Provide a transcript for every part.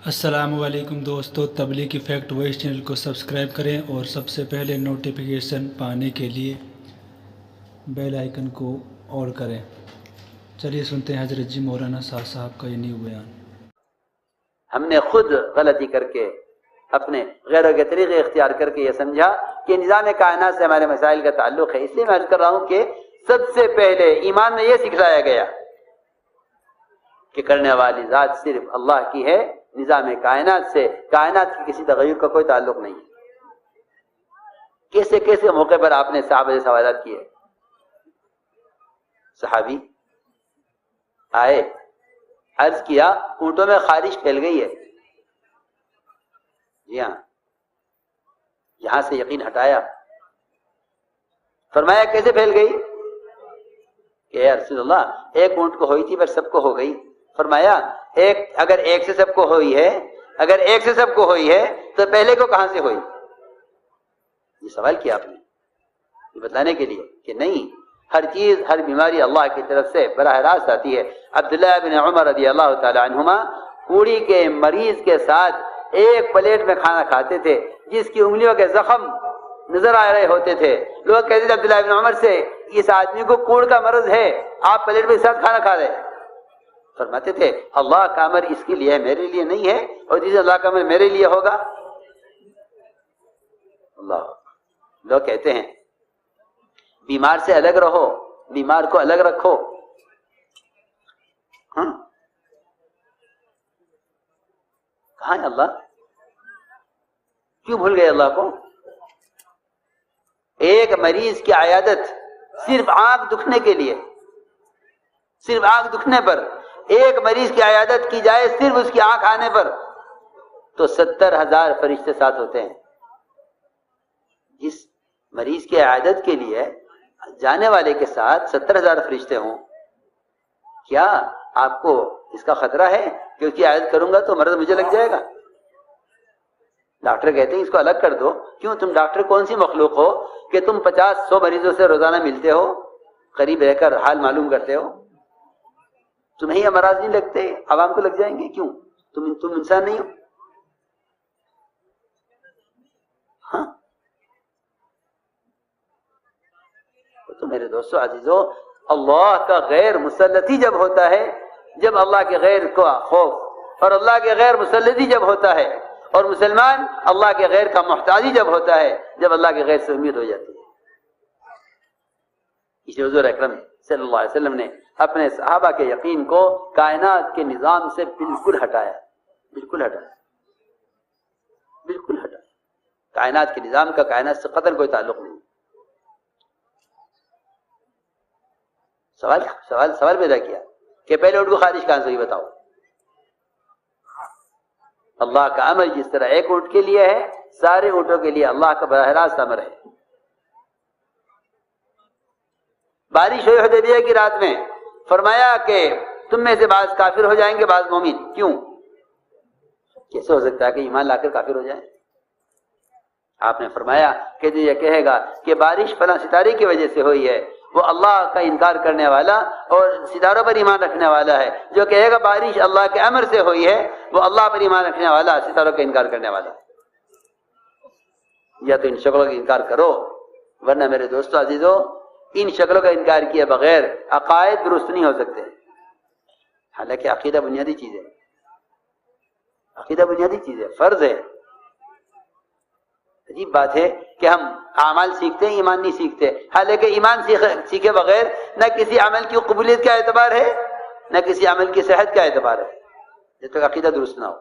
السلام علیکم دوستو، تبلیغی فیکٹ وائس چینل کو سبسکرائب کریں اور سب سے پہلے نوٹیفیکیشن پانے کے لیے بیل آئیکن کو آن کریں۔ چلیے سنتے ہیں حضرت جی مولانا سعد صاحب کا یہ نیو بیان۔ ہم نے خود غلطی کر کے اپنے غیروں کے طریقے اختیار کر کے یہ سمجھا کہ نظام کائنات سے ہمارے مسائل کا تعلق ہے۔ اس لیے میں عرض کر رہا ہوں کہ سب سے پہلے ایمان میں یہ سکھلایا گیا کہ کرنے والی ذات صرف اللہ کی ہے، نظام کائنات سے کائنات کی کسی تغیر کا کوئی تعلق نہیں ہے۔ کیسے کیسے موقع پر آپ نے صحابہ سے سوالات کیے؟ صحابی آئے، عرض کیا اونٹوں میں خارش پھیل گئی ہے۔ جی ہاں، یہاں سے یقین ہٹایا۔ فرمایا کیسے پھیل گئی؟ کہ اے رسول اللہ ایک اونٹ کو ہوئی تھی پر سب کو ہو گئی۔ فرمایا اگر ایک سے سب کو ہوئی ہے تو پہلے کو کہاں سے ہوئی؟ یہ سوال کیا آپ نے یہ بتلانے کے لیے کہ نہیں، ہر چیز ہر بیماری اللہ کی طرف سے براہ راست آتی ہے۔ عبداللہ بن عمر رضی اللہ تعالی عنہما کوڑی کے مریض کے ساتھ ایک پلیٹ میں کھانا کھاتے تھے، جس کی انگلیوں کے زخم نظر آ رہے ہوتے تھے۔ لوگ کہتے تھے عبداللہ بن عمر سے، اس آدمی کو کوڑ کا مرض ہے، آپ پلیٹ میں ساتھ کھانا کھا رہے ہیں۔ فرماتے تھے اللہ کا امر اس کے لیے ہے، میرے لیے نہیں ہے، اور جس اللہ کا امر میرے لیے ہوگا۔ اللہ لوگ کہتے ہیں بیمار سے الگ رہو، بیمار کو الگ رکھو۔ ہاں کہاں ہے اللہ؟ کیوں بھول گئے اللہ کو؟ ایک مریض کی عیادت صرف آنکھ دکھنے کے لیے، صرف آنکھ دکھنے پر ایک مریض کی عیادت کی جائے، صرف اس کی آنکھ آنے پر تو 70,000 فرشتے ساتھ ہوتے ہیں۔ جس مریض کی عیادت کے لیے جانے والے کے ساتھ 70,000 فرشتے ہوں، کیا آپ کو اس کا خطرہ ہے کہ اس کی عیادت کروں گا تو مرض مجھے لگ جائے گا؟ ڈاکٹر کہتے ہیں اس کو الگ کر دو۔ کیوں؟ تم ڈاکٹر کون سی مخلوق ہو کہ تم 50-100 مریضوں سے روزانہ ملتے ہو، قریب رہ کر حال معلوم کرتے ہو؟ تمہیں یہ امراض نہیں لگتے، عوام کو لگ جائیں گے؟ کیوں؟ تم انسان نہیں ہو؟ ہاں تو میرے دوستو عزیزو، اللہ کا غیر مسلطی جب ہوتا ہے، جب اللہ کے غیر کا خوف اور اللہ کے غیر مسلطی جب ہوتا ہے، اور مسلمان اللہ کے غیر کا محتاجی جب ہوتا ہے، جب اللہ کے غیر سے امید ہو جاتی ہے۔ اس لیے حضور اکرم صلی اللہ علیہ وسلم نے اپنے صحابہ کے یقین کو کائنات کے نظام سے بالکل ہٹایا، بالکل ہٹایا، بالکل ہٹایا۔ کائنات کے نظام کا کائنات سے قطعاً کوئی تعلق نہیں۔ سوال پیدا کیا کہ پہلے اونٹ کو خارش کہاں سے ہوئی بتاؤ؟ اللہ کا امر جس طرح ایک اونٹ کے لیے ہے، سارے اونٹوں کے لیے اللہ کا براہ راست امر ہے۔ بارش ہوئی حدیبیہ کی رات میں، فرمایا کہ تم میں سے بعض کافر ہو جائیں گے، بعض مومن۔ کیوں؟ کیسے ہو سکتا ہے کہ ایمان لا کر کافر ہو جائیں؟ آپ نے فرمایا کہ جو یہ کہے گا کہ بارش فلاں ستارے کی وجہ سے ہوئی ہے، وہ اللہ کا انکار کرنے والا اور ستاروں پر ایمان رکھنے والا ہے۔ جو کہے گا بارش اللہ کے امر سے ہوئی ہے، وہ اللہ پر ایمان رکھنے والا، ستاروں کا انکار کرنے والا۔ یا تو ان شکلوں کا انکار کرو، ورنہ میرے دوستو عزیزو، ان شکلوں کا انکار کیے بغیر عقائد درست نہیں ہو سکتے۔ حالانکہ عقیدہ بنیادی چیز ہے، عقیدہ بنیادی چیز ہے، فرض ہے۔ عجیب بات ہے کہ ہم اعمال سیکھتے ہیں، ایمان نہیں سیکھتے۔ حالانکہ ایمان سیکھے بغیر نہ کسی عمل کی قبولیت کا اعتبار ہے، نہ کسی عمل کی صحت کا اعتبار ہے، جب تک عقیدہ درست نہ ہو۔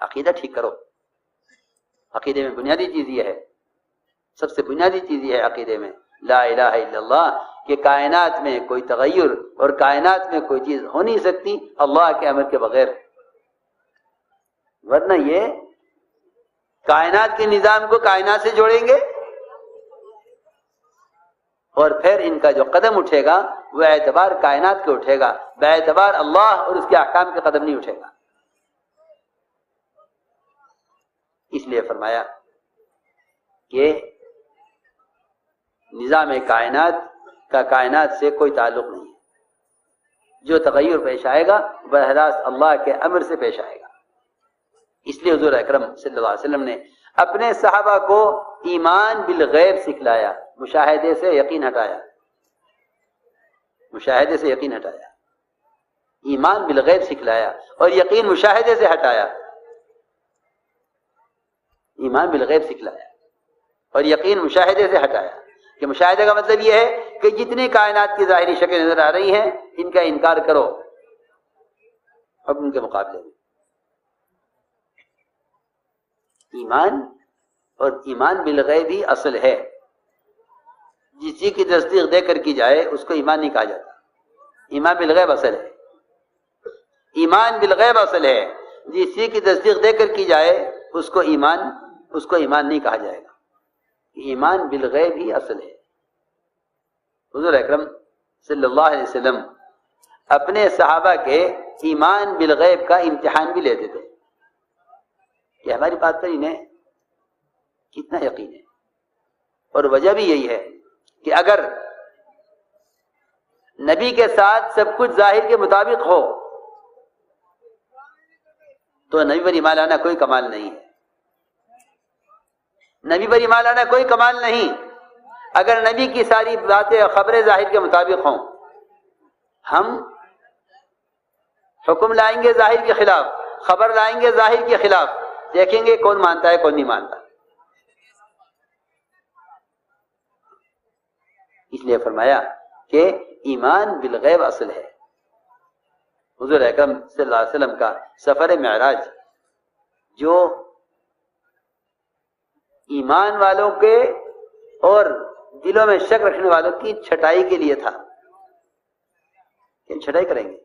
عقیدہ ٹھیک کرو۔ عقیدے میں بنیادی چیز یہ ہے، سب سے بنیادی چیز یہ ہے عقیدے میں، لا الہ الا اللہ، کہ کائنات میں کوئی تغیر اور کائنات میں کوئی چیز ہو نہیں سکتی اللہ کے امر کے بغیر۔ ورنہ یہ کائنات کے نظام کو کائنات سے جوڑیں گے، اور پھر ان کا جو قدم اٹھے گا وہ اعتبار کائنات کے اٹھے گا، بے اعتبار اللہ اور اس کے احکام کے قدم نہیں اٹھے گا۔ اس لیے فرمایا کہ نظام کائنات کا کائنات سے کوئی تعلق نہیں ہے۔ جو تغیر پیش آئے گا براہ راست اللہ کے امر سے پیش آئے گا. اس لیے حضور اکرم صلی اللہ علیہ وسلم نے اپنے صحابہ کو ایمان بالغیب سکھلایا، مشاہدے سے یقین ہٹایا، مشاہدے سے یقین ہٹایا، ایمان بالغیب سکھلایا اور یقین مشاہدے سے ہٹایا. ایمان بالغیب سکھلایا اور یقین مشاہدے سے ہٹایا. کہ مشاہدے کا مطلب یہ ہے کہ جتنی کائنات کی ظاہری شکلیں نظر آ رہی ہیں ان کا انکار کرو حکم کے مقابلے میں. ایمان اور ایمان بالغیب ہی اصل ہے. جس چیز کی تصدیق دے کر کی جائے اس کو ایمان نہیں کہا جاتا. ایمان بالغیب اصل ہے. ایمان بالغیب اصل ہے. جس چیز کی تصدیق دے کر کی جائے اس کو ایمان نہیں کہا جائے گا. ایمان بالغیب ہی اصل ہے. حضور اکرم صلی اللہ علیہ وسلم اپنے صحابہ کے ایمان بالغیب کا امتحان بھی لیتے تھے کہ ہماری بات پر انہیں کتنا یقین ہے. اور وجہ بھی یہی ہے کہ اگر نبی کے ساتھ سب کچھ ظاہر کے مطابق ہو تو نبی پر ایمان لانا کوئی کمال نہیں ہے. نبی پر ایمان لانا کوئی کمال نہیں. اگر نبی کی ساری باتیں خبریں ظاہر کے مطابق ہوں، ہم حکم لائیں گے ظاہر کے خلاف، خبر لائیں گے ظاہر کے خلاف، دیکھیں گے کون مانتا ہے کون نہیں مانتا. اس لیے فرمایا کہ ایمان بالغیب اصل ہے. حضور اکرم صلی اللہ علیہ وسلم کا سفر معراج جو ایمان والوں کے اور دلوں میں شک رکھنے والوں کی چھٹائی کے لیے تھا. کہ چھٹائی کریں گے.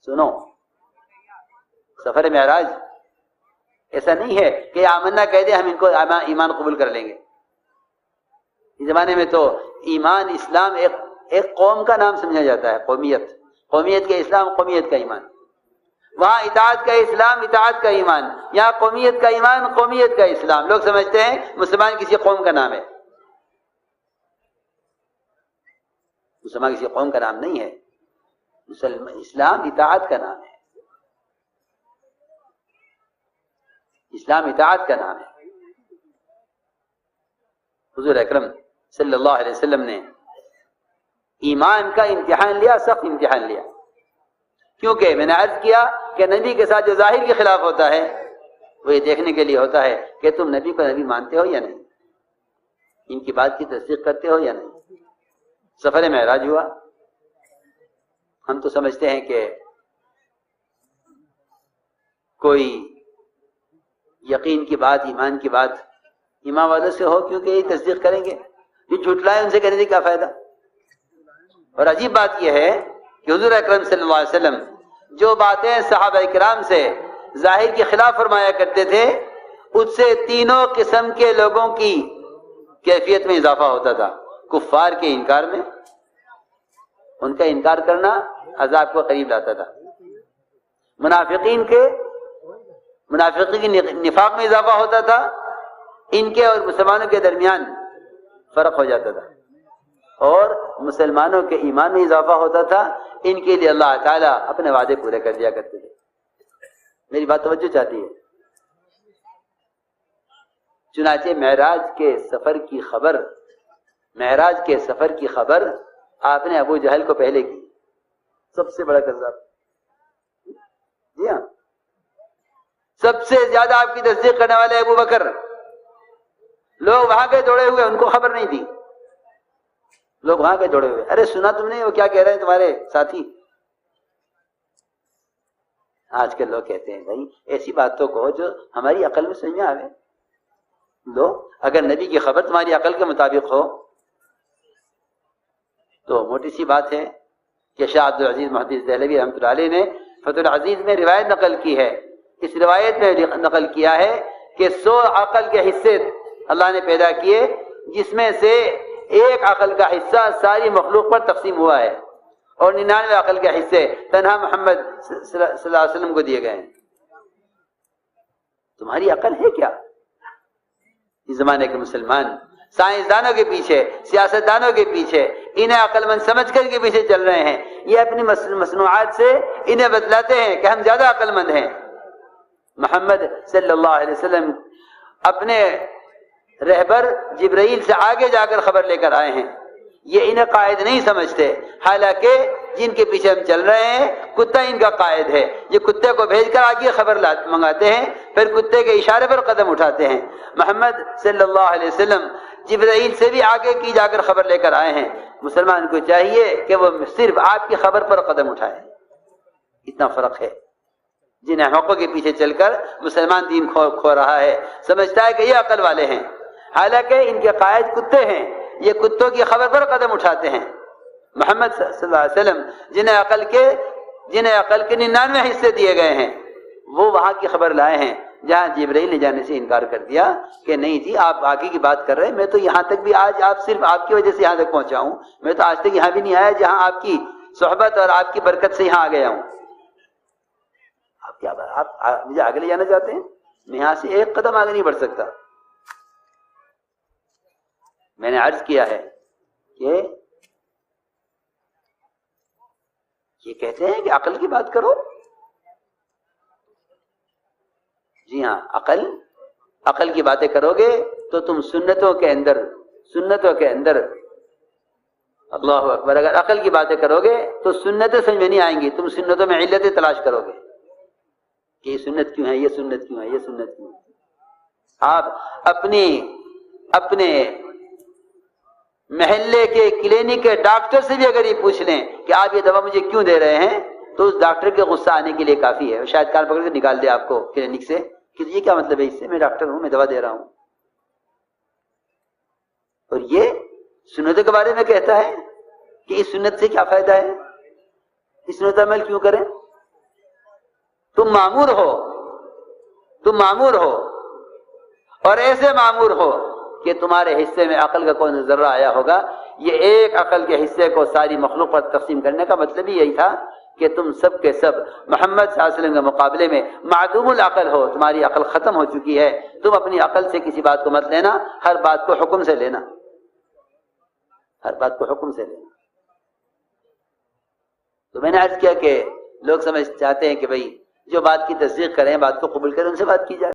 سنو، سفر معراج ایسا نہیں ہے کہ آمنا کہہ دیں ہم ان کو ایمان قبول کر لیں گے. اس زمانے میں تو ایمان اسلام ایک قوم کا نام سمجھا جاتا ہے. قومیت کا اسلام، قومیت کا ایمان. وہاں اطاعت کا اسلام، اطاعت کا ایمان. یہاں قومیت کا ایمان، قومیت کا اسلام. لوگ سمجھتے ہیں مسلمان کسی قوم کا نام ہے. مسلمان کسی قوم کا نام نہیں ہے. اسلام اطاعت کا نام ہے. اسلام اطاعت کا نام ہے. حضور اکرم صلی اللہ علیہ وسلم نے ایمان کا امتحان لیا، سخت امتحان لیا. کیونکہ میں نے عرض کیا کہ نبی کے ساتھ جو ظاہر کے خلاف ہوتا ہے وہ یہ دیکھنے کے لیے ہوتا ہے کہ تم نبی کو نبی مانتے ہو یا نہیں، ان کی بات کی تصدیق کرتے ہو یا نہیں. سفر معراج ہوا. ہم تو سمجھتے ہیں کہ کوئی یقین کی بات، ایمان کی بات ایمان والوں سے ہو کیونکہ یہ تصدیق کریں گے. جو جھٹلائے ان سے کہنے سے کیا فائدہ. اور عجیب بات یہ ہے کہ حضور اکرم صلی اللہ علیہ وسلم جو باتیں صحابہ کرام سے ظاہر کے خلاف فرمایا کرتے تھے اس سے تینوں قسم کے لوگوں کی کیفیت میں اضافہ ہوتا تھا. کفار کے انکار میں، ان کا انکار کرنا عذاب کو قریب لاتا تھا. منافقین کے نفاق میں اضافہ ہوتا تھا. ان کے اور مسلمانوں کے درمیان فرق ہو جاتا تھا. اور مسلمانوں کے ایمان میں اضافہ ہوتا تھا. ان کے لیے اللہ تعالیٰ اپنے وعدے پورے کر دیا کرتے تھے. میری بات توجہ چاہتی ہے. چنانچہ معراج کے سفر کی خبر آپ نے ابو جہل کو پہلے کی. سب سے بڑا کذاب. جی ہاں، سب سے زیادہ آپ کی تصدیق کرنے والے ابو بکر. لوگ وہاں کے دوڑے ہوئے، ان کو خبر نہیں تھی. لوگ وہاں کے دوڑے ہوئے، ارے سنا تم نے وہ کیا کہہ رہے ہیں تمہارے ساتھی. آج کل لوگ کہتے ہیں بھائی ایسی باتوں کو جو ہماری عقل میں سمجھ میں آوے. لو اگر نبی کی خبر تمہاری عقل کے مطابق ہو تو موٹی سی بات ہے کہ شاہ عبد العزیز محدث دہلوی رحمۃ اللہ علیہ نے فتح العزیز میں روایت نقل کی ہے. اس روایت میں نقل کیا ہے کہ 100 عقل کے حصے اللہ نے پیدا کیے، جس میں سے ایک عقل کا حصہ ساری مخلوق پر تقسیم ہوا ہے اور 99 عقل کے حصے تنہا محمد صلی اللہ علیہ وسلم کو دیے گئے ہیں. تمہاری عقل ہے کیا؟ اس زمانے کے مسلمان سائنسدانوں کے پیچھے، سیاستدانوں کے پیچھے انہیں عقل مند سمجھ کر کے پیچھے چل رہے ہیں. یہ اپنی مصنوعات سے انہیں بتلاتے ہیں کہ ہم زیادہ عقل مند ہیں. محمد صلی اللہ علیہ وسلم اپنے رہبر جبرائیل سے آگے جا کر خبر لے کر آئے ہیں. یہ انہیں قائد نہیں سمجھتے، حالانکہ جن کے پیچھے ہم چل رہے ہیں کتا ان کا قائد ہے. یہ کتے کو بھیج کر آگے خبر منگاتے ہیں، پھر کتے کے اشارے پر قدم اٹھاتے ہیں. محمد صلی اللہ علیہ وسلم جبرائیل سے بھی آگے کی جا کر خبر لے کر آئے ہیں. مسلمان کو چاہیے کہ وہ صرف آپ کی خبر پر قدم اٹھائے. اتنا فرق ہے. جن احمقوں کے پیچھے چل کر مسلمان دین کھو رہا ہے، سمجھتا ہے کہ یہ عقل والے ہیں، حالانکہ ان کے قائد کتے ہیں. یہ کتوں کی خبر پر قدم اٹھاتے ہیں. محمد صلی اللہ علیہ وسلم جنہیں عقل کے 99 حصے دیے گئے ہیں، وہ وہاں کی خبر لائے ہیں جہاں جبرائیل نے جانے سے انکار کر دیا کہ نہیں جی آپ آگے کی بات کر رہے ہیں، میں تو یہاں تک بھی آج صرف آپ کی وجہ سے یہاں تک پہنچا ہوں. میں تو آج تک یہاں بھی نہیں آیا جہاں آپ کی صحبت اور آپ کی برکت سے یہاں آ گیا ہوں. آپ مجھے آگے لے جانا چاہتے ہیں؟ میں یہاں سے ایک قدم آگے نہیں بڑھ سکتا. میں نے عرض کیا ہے کہ یہ کہتے ہیں کہ عقل کی بات کرو. جی ہاں، عقل کی باتیں کرو گے تو تم سنتوں کے اندر اللہ اکبر، اگر عقل کی باتیں کرو گے تو سنتیں سمجھ میں نہیں آئیں گی. تم سنتوں میں علتیں تلاش کرو گے کہ یہ سنت کیوں ہے، یہ سنت کیوں ہے، یہ سنت کیوں ہے. آپ اپنے محلے کے کلینک کے ڈاکٹر سے بھی اگر یہ پوچھ لیں کہ آپ یہ دوا مجھے کیوں دے رہے ہیں، تو اس ڈاکٹر کے غصہ آنے کے لیے کافی ہے. شاید کان پکڑ کے نکال دے آپ کو کلینک سے کہ یہ کیا مطلب ہے اس سے، میں ڈاکٹر ہوں، میں دوا دے رہا ہوں. اور یہ سنتوں کے بارے میں کہتا ہے کہ اس سنت سے کیا فائدہ ہے، اس سنت عمل کیوں کریں. تم معمور ہو اور ایسے معمور ہو کہ تمہارے حصے میں عقل کا کوئی ذرہ آیا ہوگا. یہ ایک عقل کے حصے کو ساری مخلوق پر تقسیم کرنے کا مطلب ہی یہی تھا کہ تم سب کے سب محمد صلی اللہ علیہ وسلم کے مقابلے میں معدوم العقل ہو. تمہاری عقل ختم ہو چکی ہے. تم اپنی عقل سے کسی بات کو مت لینا، ہر بات کو حکم سے لینا، ہر بات کو حکم سے لینا. تو میں نے عرض کیا کہ لوگ چاہتے ہیں کہ بھئی جو بات کی تصدیق کریں، بات کو قبول کریں، ان سے بات کی جائے.